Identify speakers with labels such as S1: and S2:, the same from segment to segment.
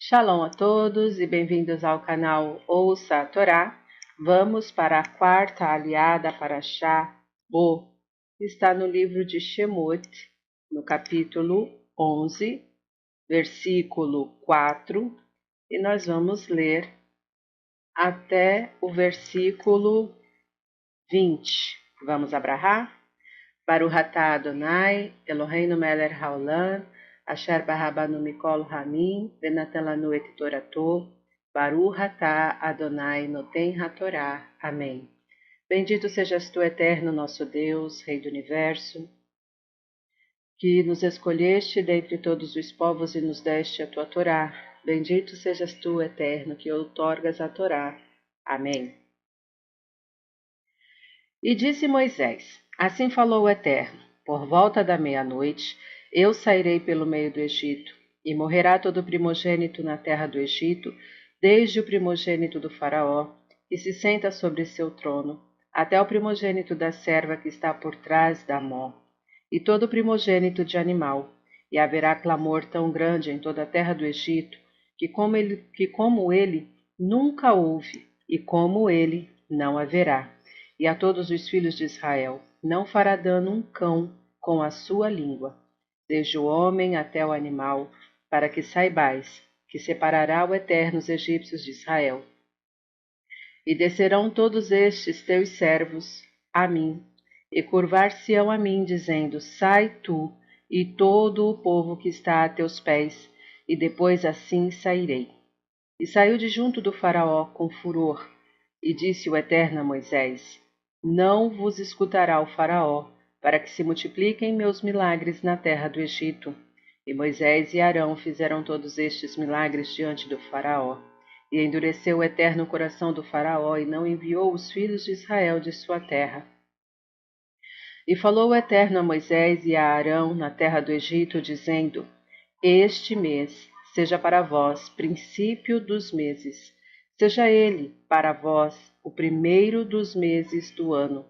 S1: Shalom a todos e bem-vindos ao canal Ouça a Torá. Vamos para a quarta aliada Parashá Bo. Está no livro de Shemot, no capítulo 11, versículo 4, e nós vamos ler até o versículo 20. Vamos abrahar? Baruch atah Adonai, Eloheinu melech haolam, asher barabanu mikol hamim, venatan lanu et torato, Baruch atah Adonai noten hatorá. Amém. Bendito sejas tu, eterno nosso Deus, Rei do Universo, que nos escolheste dentre todos os povos e nos deste a tua Torá. Bendito sejas tu, eterno, que outorgas a Torá. Amém. E disse Moisés: Assim falou o Eterno: Por volta da meia-noite, eu sairei pelo meio do Egito, e morrerá todo primogênito na terra do Egito, desde o primogênito do Faraó, que se senta sobre seu trono, até o primogênito da serva que está por trás da mó, e todo primogênito de animal. E haverá clamor tão grande em toda a terra do Egito, que como ele nunca houve, e como ele não haverá. E a todos os filhos de Israel não fará dano um cão com a sua língua, desde o homem até o animal, para que saibais que separará o Eterno os egípcios de Israel. E descerão todos estes teus servos a mim, e curvar-se-ão a mim, dizendo: Sai tu e todo o povo que está a teus pés, e depois assim sairei. E saiu de junto do Faraó com furor, e disse o Eterno a Moisés: Não vos escutará o Faraó, para que se multipliquem meus milagres na terra do Egito. E Moisés e Arão fizeram todos estes milagres diante do Faraó. E endureceu o Eterno o coração do Faraó, e não enviou os filhos de Israel de sua terra. E falou o Eterno a Moisés e a Arão na terra do Egito, dizendo: Este mês seja para vós princípio dos meses, seja ele para vós o primeiro dos meses do ano.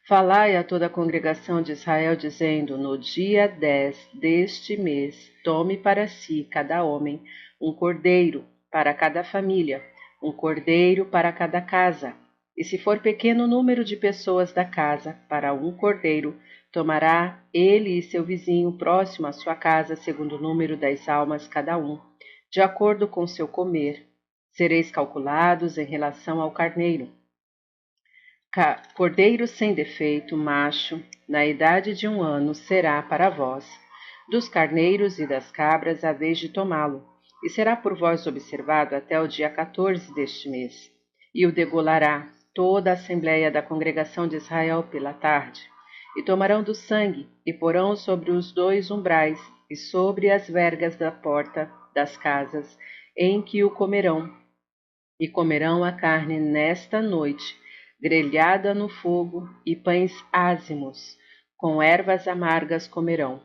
S1: Falai a toda a congregação de Israel, dizendo: No dia 10 deste mês, tome para si cada homem um cordeiro para cada família, um cordeiro para cada casa. E se for pequeno o número de pessoas da casa, para um cordeiro, tomará ele e seu vizinho próximo à sua casa, segundo o número das almas cada um, de acordo com seu comer. Sereis calculados em relação ao carneiro. Cordeiro sem defeito, macho, na idade de 1 ano, será para vós. Dos carneiros e das cabras haveis de tomá-lo, e será por vós observado até o dia 14 deste mês. E o degolará toda a assembléia da congregação de Israel pela tarde. E tomarão do sangue, e porão sobre os 2 umbrais, e sobre as vergas da porta das casas, em que o comerão. E comerão a carne nesta noite, grelhada no fogo, e pães ázimos, com ervas amargas comerão.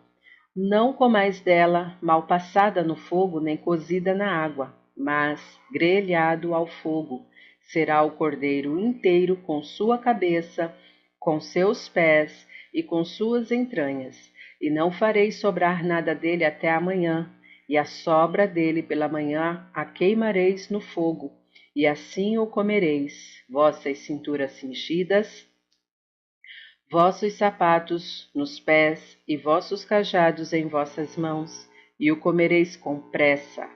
S1: Não comais dela mal passada no fogo, nem cozida na água, mas grelhado ao fogo. Será o cordeiro inteiro, com sua cabeça, com seus pés e com suas entranhas. E não fareis sobrar nada dele até amanhã, e a sobra dele pela manhã a queimareis no fogo, e assim o comereis, vossas cinturas cingidas, vossos sapatos nos pés e vossos cajados em vossas mãos, e o comereis com pressa.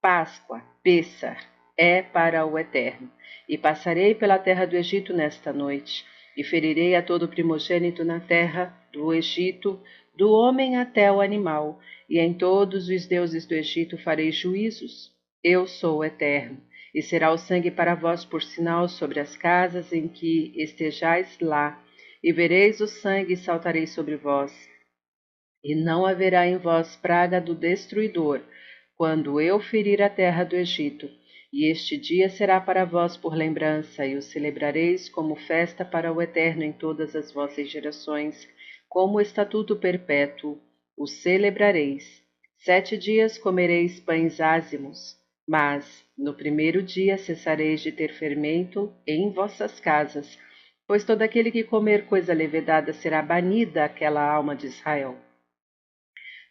S1: Páscoa, Pêssar, é para o Eterno. E passarei pela terra do Egito nesta noite, e ferirei a todo primogênito na terra do Egito, do homem até o animal, e em todos os deuses do Egito farei juízos. Eu sou o Eterno. E será o sangue para vós por sinal sobre as casas em que estejais lá, e vereis o sangue e saltareis sobre vós. E não haverá em vós praga do destruidor, quando eu ferir a terra do Egito. E este dia será para vós por lembrança, e o celebrareis como festa para o Eterno em todas as vossas gerações, como estatuto perpétuo, o celebrareis. 7 dias comereis pães ázimos, mas no primeiro dia cessareis de ter fermento em vossas casas, pois todo aquele que comer coisa levedada será banida aquela alma de Israel.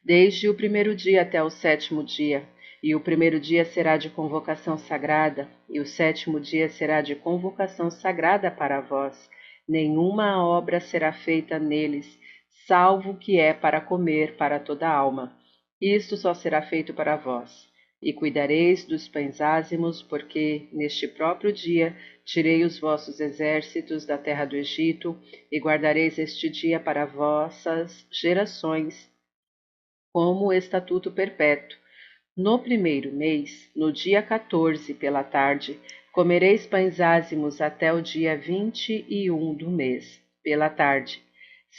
S1: Desde o primeiro dia até o 7º dia, E o primeiro dia será de convocação sagrada, e o sétimo dia será de convocação sagrada para vós. Nenhuma obra será feita neles, salvo o que é para comer para toda a alma. Isto só será feito para vós. E cuidareis dos pães ázimos, porque neste próprio dia tirei os vossos exércitos da terra do Egito, e guardareis este dia para vossas gerações, como estatuto perpétuo. No primeiro mês, no dia 14 pela tarde, comereis pães ázimos até o dia 21 do mês, pela tarde.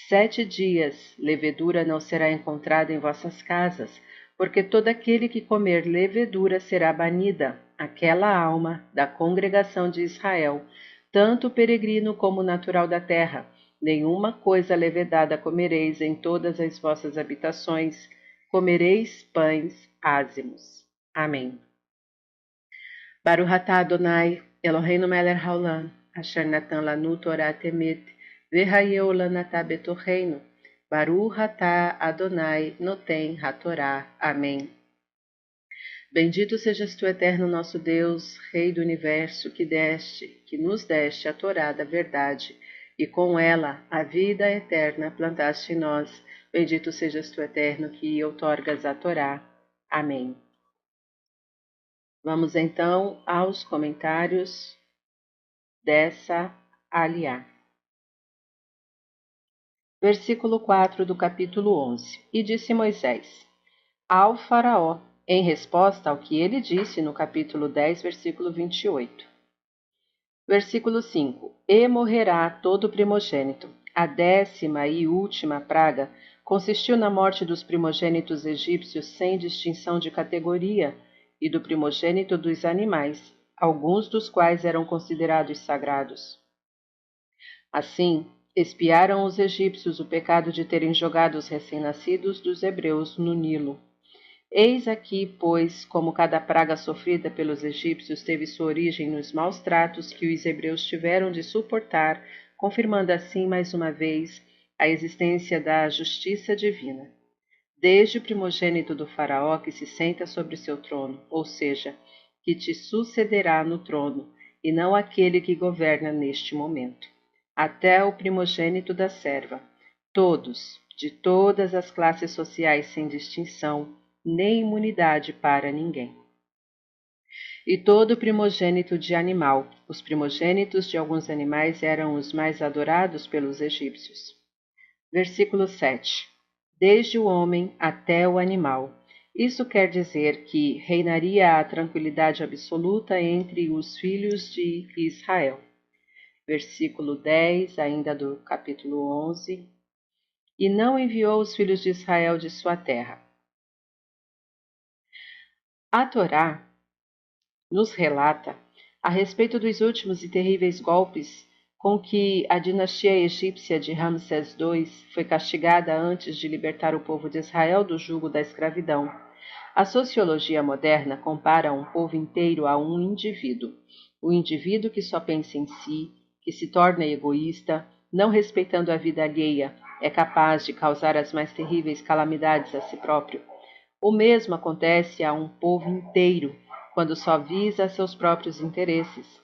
S1: 7 dias levedura não será encontrada em vossas casas, porque todo aquele que comer levedura será banida, aquela alma da congregação de Israel, tanto peregrino como natural da terra. Nenhuma coisa levedada comereis em todas as vossas habitações, comereis pães ázimos. Amém. Baruch atah Adonai, Eloheinu melech haolam, asher natan lanu Torah temet, v'hayeu lanatah betocheinu. Baruch atah Adonai noten hatorá. Amém. Bendito sejas tu, eterno nosso Deus, Rei do Universo, que nos deste a Torá da verdade, e com ela a vida eterna plantaste em nós. Bendito sejas tu, eterno, que outorgas a Torá. Amém. Vamos então aos comentários dessa aliá. Versículo 4 do capítulo 11. E disse Moisés ao faraó, em resposta ao que ele disse no capítulo 10, versículo 28. Versículo 5. E morrerá todo primogênito. A 10ª e última praga consistiu na morte dos primogênitos egípcios sem distinção de categoria e do primogênito dos animais, alguns dos quais eram considerados sagrados. Assim, expiaram os egípcios o pecado de terem jogado os recém-nascidos dos hebreus no Nilo. Eis aqui, pois, como cada praga sofrida pelos egípcios teve sua origem nos maus tratos que os hebreus tiveram de suportar, confirmando assim, mais uma vez, a existência da justiça divina. Desde o primogênito do faraó que se senta sobre seu trono, ou seja, que te sucederá no trono, e não aquele que governa neste momento, até o primogênito da serva, todos, de todas as classes sociais sem distinção, nem imunidade para ninguém. E todo primogênito de animal. Os primogênitos de alguns animais eram os mais adorados pelos egípcios. Versículo 7. Desde o homem até o animal. Isso quer dizer que reinaria a tranquilidade absoluta entre os filhos de Israel. Versículo 10, ainda do capítulo 11. E não enviou os filhos de Israel de sua terra. A Torá nos relata a respeito dos últimos e terríveis golpes com que a dinastia egípcia de Ramsés II foi castigada antes de libertar o povo de Israel do jugo da escravidão. A sociologia moderna compara um povo inteiro a um indivíduo. O indivíduo que só pensa em si, que se torna egoísta, não respeitando a vida alheia, é capaz de causar as mais terríveis calamidades a si próprio. O mesmo acontece a um povo inteiro, quando só visa seus próprios interesses.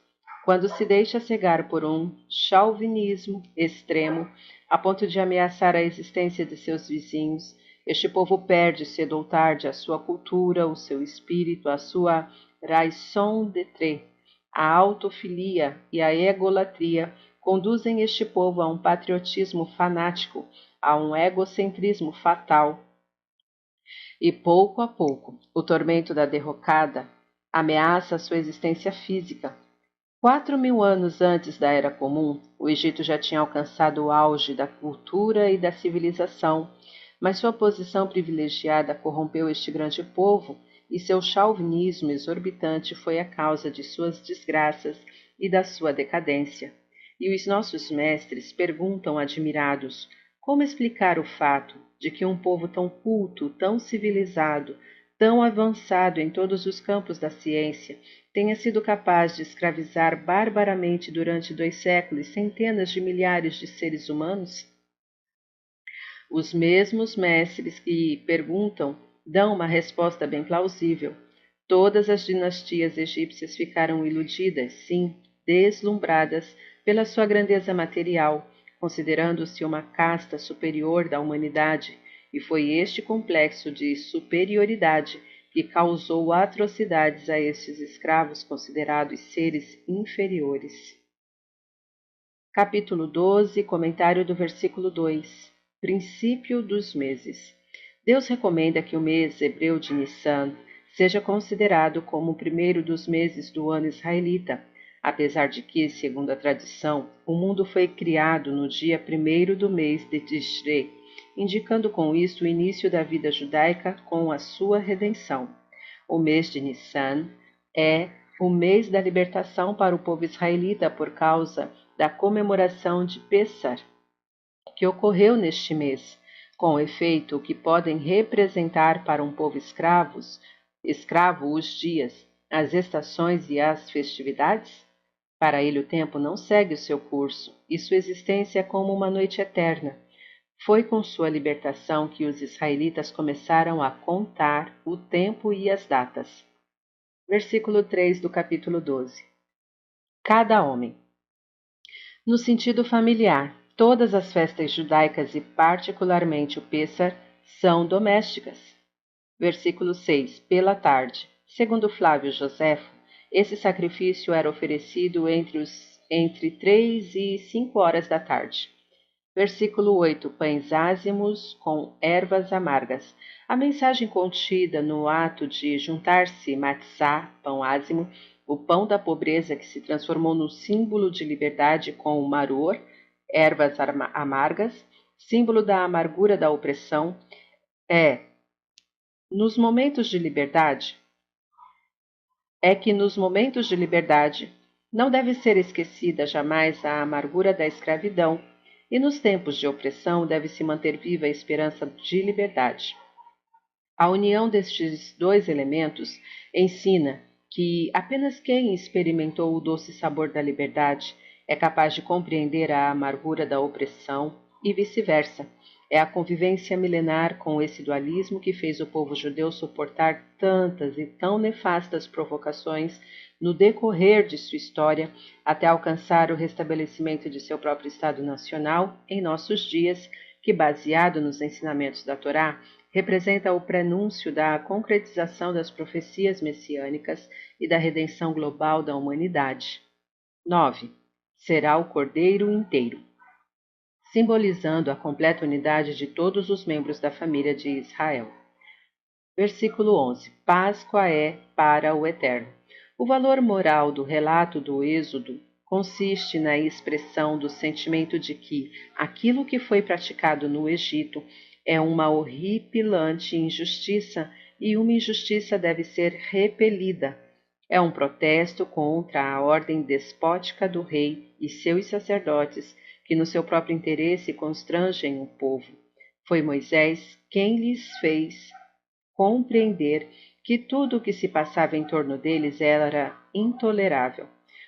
S1: Quando se deixa cegar por um chauvinismo extremo, a ponto de ameaçar a existência de seus vizinhos, este povo perde cedo ou tarde a sua cultura, o seu espírito, a sua raison d'être. A autofilia e a egolatria conduzem este povo a um patriotismo fanático, a um egocentrismo fatal. E pouco a pouco, o tormento da derrocada ameaça a sua existência física. 4.000 anos antes da Era Comum, o Egito já tinha alcançado o auge da cultura e da civilização, mas sua posição privilegiada corrompeu este grande povo e seu chauvinismo exorbitante foi a causa de suas desgraças e da sua decadência. E os nossos mestres perguntam admirados como explicar o fato de que um povo tão culto, tão civilizado, tão avançado em todos os campos da ciência, tenha sido capaz de escravizar barbaramente durante 2 séculos centenas de milhares de seres humanos? Os mesmos mestres que perguntam dão uma resposta bem plausível. Todas as dinastias egípcias ficaram iludidas, sim, deslumbradas pela sua grandeza material, considerando-se uma casta superior da humanidade, e foi este complexo de superioridade que causou atrocidades a estes escravos considerados seres inferiores. Capítulo 12, comentário do versículo 2. Princípio dos meses. Deus recomenda que o mês hebreu de Nissan seja considerado como o primeiro dos meses do ano israelita, apesar de que, segundo a tradição, o mundo foi criado no dia 1º do mês de Tishrei, indicando com isso o início da vida judaica com a sua redenção. O mês de Nissan é o mês da libertação para o povo israelita por causa da comemoração de Pessar, que ocorreu neste mês. Com efeito, o que podem representar para um povo escravo os dias, as estações e as festividades? Para ele o tempo não segue o seu curso, e sua existência é como uma noite eterna. Foi com sua libertação que os israelitas começaram a contar o tempo e as datas. Versículo 3 do capítulo 12. Cada homem. No sentido familiar, todas as festas judaicas e particularmente o Pêssar são domésticas. Versículo 6. Pela tarde. Segundo Flávio Joséfo, esse sacrifício era oferecido entre 3 e 5 horas da tarde. Versículo 8. Pães ázimos com ervas amargas. A mensagem contida no ato de juntar-se matzá, pão ázimo, o pão da pobreza que se transformou no símbolo de liberdade com o maror, ervas amargas, símbolo da amargura da opressão, nos momentos de liberdade, não deve ser esquecida jamais a amargura da escravidão, e nos tempos de opressão deve-se manter viva a esperança de liberdade. A união destes dois elementos ensina que apenas quem experimentou o doce sabor da liberdade é capaz de compreender a amargura da opressão e vice-versa. É a convivência milenar com esse dualismo que fez o povo judeu suportar tantas e tão nefastas provocações no decorrer de sua história até alcançar o restabelecimento de seu próprio Estado nacional em nossos dias, que, baseado nos ensinamentos da Torá, representa o prenúncio da concretização das profecias messiânicas e da redenção global da humanidade. 9. Será o Cordeiro inteiro, simbolizando a completa unidade de todos os membros da família de Israel. Versículo 11. Páscoa é para o Eterno. O valor moral do relato do Êxodo consiste na expressão do sentimento de que aquilo que foi praticado no Egito é uma horripilante injustiça e uma injustiça deve ser repelida. É um protesto contra a ordem despótica do rei e seus sacerdotes, que no seu próprio interesse constrangem o povo. Foi Moisés quem lhes fez compreender que tudo o que se passava em torno deles era intolerável.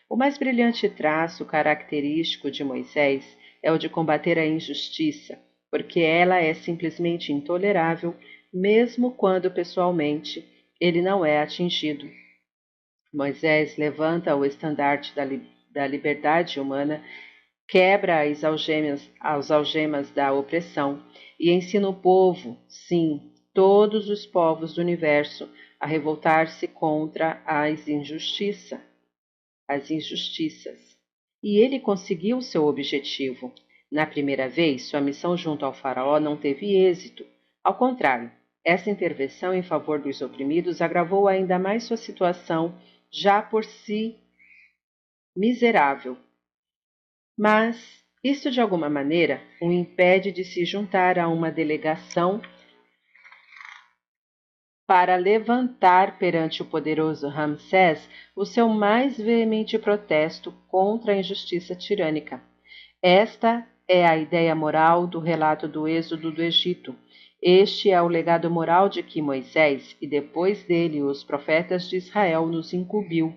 S1: O mais brilhante traço característico de Moisés é o de combater a injustiça, porque ela é simplesmente intolerável, mesmo quando pessoalmente ele não é atingido. Moisés levanta o estandarte da liberdade humana, quebra as algemas da opressão e ensina o povo, sim, todos os povos do universo, a revoltar-se contra as injustiças. E ele conseguiu seu objetivo. Na primeira vez, sua missão junto ao faraó não teve êxito. Ao contrário, essa intervenção em favor dos oprimidos agravou ainda mais sua situação, já por si miserável. Mas isso, de alguma maneira, o impede de se juntar a uma delegação para levantar perante o poderoso Ramsés o seu mais veemente protesto contra a injustiça tirânica. Esta é a ideia moral do relato do êxodo do Egito. Este é o legado moral de que Moisés, e depois dele os profetas de Israel, nos incumbiu.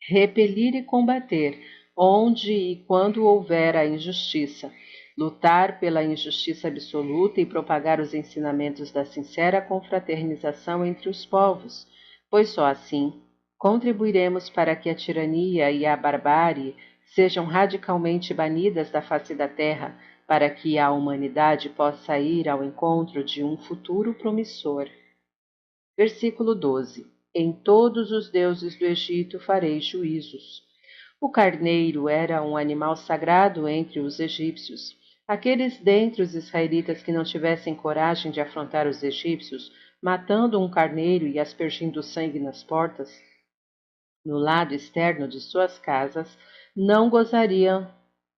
S1: Repelir e combater, onde e quando houver a injustiça, lutar pela injustiça absoluta e propagar os ensinamentos da sincera confraternização entre os povos, pois só assim contribuiremos para que a tirania e a barbárie sejam radicalmente banidas da face da terra, para que a humanidade possa ir ao encontro de um futuro promissor. Versículo 12. Em todos os deuses do Egito farei juízos. O carneiro era um animal sagrado entre os egípcios. Aqueles dentre os israelitas que não tivessem coragem de afrontar os egípcios, matando um carneiro e aspergindo sangue nas portas, no lado externo de suas casas, não gozariam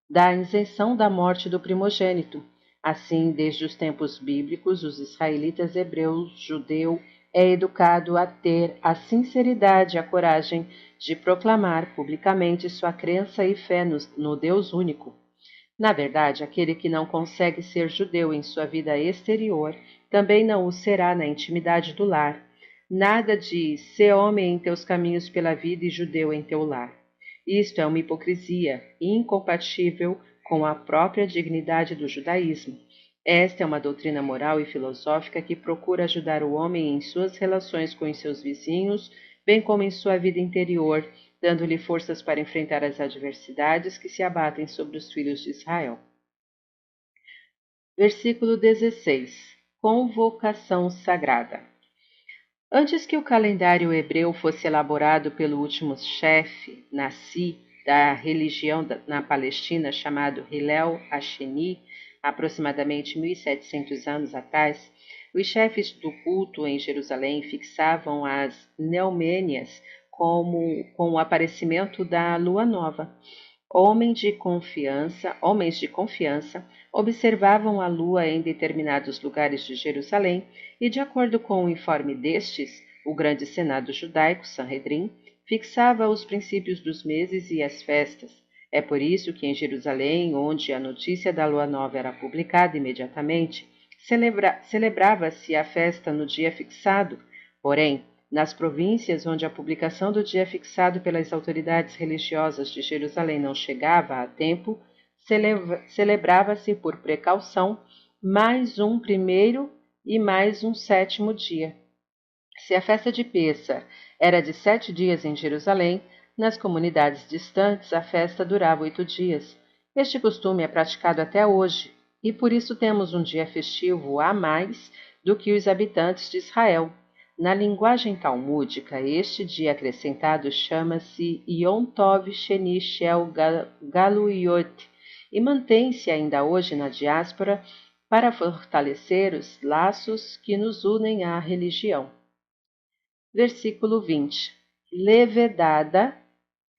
S1: da isenção da morte do primogênito. Assim, desde os tempos bíblicos, os israelitas hebreus, judeu, é educado a ter a sinceridade e a coragem de proclamar publicamente sua crença e fé no Deus único. Na verdade, aquele que não consegue ser judeu em sua vida exterior, também não o será na intimidade do lar. Nada de ser homem em teus caminhos pela vida e judeu em teu lar. Isto é uma hipocrisia incompatível com a própria dignidade do judaísmo. Esta é uma doutrina moral e filosófica que procura ajudar o homem em suas relações com os seus vizinhos, bem como em sua vida interior, dando-lhe forças para enfrentar as adversidades que se abatem sobre os filhos de Israel. Versículo 16. Convocação sagrada. Antes que o calendário hebreu fosse elaborado pelo último chefe, Nassi, da religião na Palestina, chamado Hillel Asheni, aproximadamente 1700 anos atrás, os chefes do culto em Jerusalém fixavam as neumênias com o aparecimento da lua nova. Homens de confiança observavam a lua em determinados lugares de Jerusalém e, de acordo com o informe destes, o grande senado judaico, Sanhedrin, fixava os princípios dos meses e as festas. É por isso que em Jerusalém, onde a notícia da lua nova era publicada imediatamente, celebrava-se a festa no dia fixado. Porém, nas províncias onde a publicação do dia fixado pelas autoridades religiosas de Jerusalém não chegava a tempo, celebrava-se por precaução mais um primeiro e mais um sétimo dia. Se a festa de Pêssar era de 7 dias em Jerusalém, nas comunidades distantes a festa durava 8 dias. Este costume é praticado até hoje, e por isso temos um dia festivo a mais do que os habitantes de Israel. Na linguagem talmúdica, este dia acrescentado chama-se Yom Tov Sheni Shel Galuyot e mantém-se ainda hoje na diáspora para fortalecer os laços que nos unem à religião. Versículo 20. Levedada,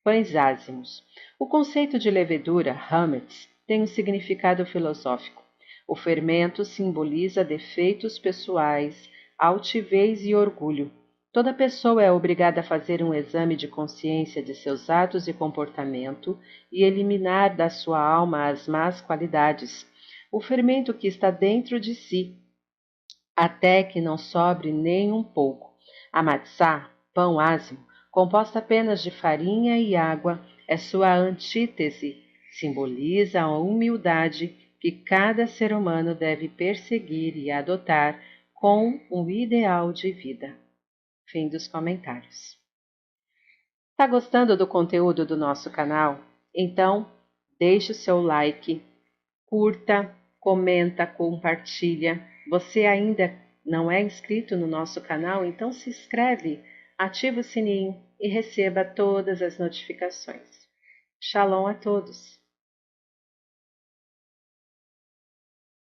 S1: pães ázimos. O conceito de levedura, hametz, tem um significado filosófico. O fermento simboliza defeitos pessoais, altivez e orgulho. Toda pessoa é obrigada a fazer um exame de consciência de seus atos e comportamento e eliminar da sua alma as más qualidades, o fermento que está dentro de si, até que não sobre nem um pouco. A matzá, pão ázimo, composta apenas de farinha e água, é sua antítese, simboliza a humildade que cada ser humano deve perseguir e adotar com um ideal de vida. Fim dos comentários. Está gostando do conteúdo do nosso canal? Então, deixe o seu like, curta, comenta, compartilha. Você ainda não é inscrito no nosso canal? Então se inscreve, ativa o sininho e receba todas as notificações. Shalom a todos!